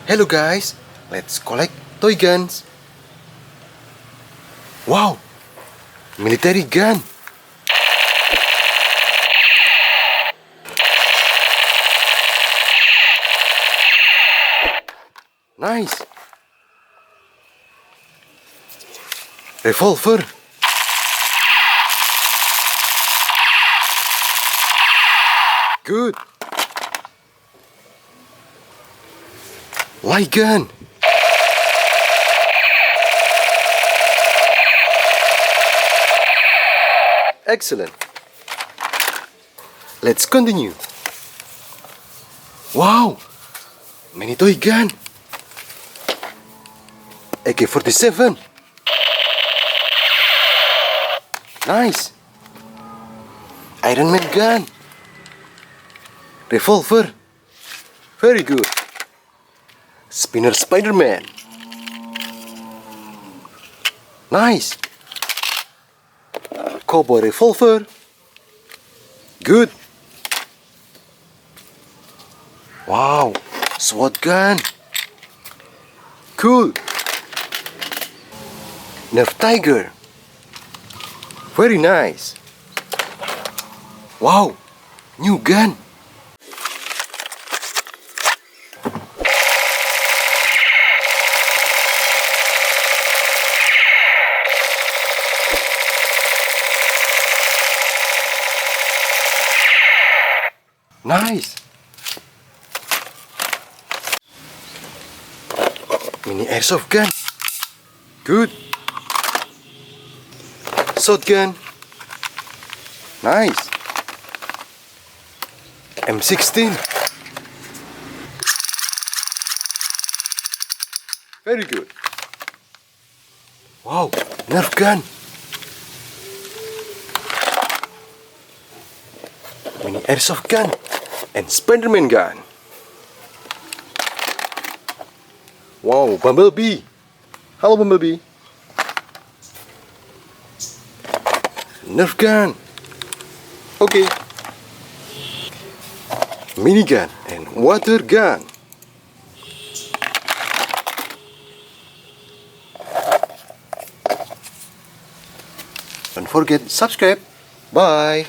Hello guys, let's collect toy guns. Wow, military gun. Nice. Revolver. Good. Light gun. Excellent. Let's continue. Wow, mini toy gun. AK47. Nice. Iron Man gun. Revolver. Very good. Spinner Spiderman. Nice. Cowboy revolver. Good. Wow, SWAT gun. Cool. Nerf tiger. Very nice. Wow, new gun. Nice. Mini airsoft gun. Good. Shotgun. Nice. M16. Very good. Wow, Nerf gun. Mini airsoft gun and Spiderman gun. Wow, Bumblebee. Hello, Bumblebee. Nerf gun. Okay. Minigun and water gun. Don't forget subscribe. Bye.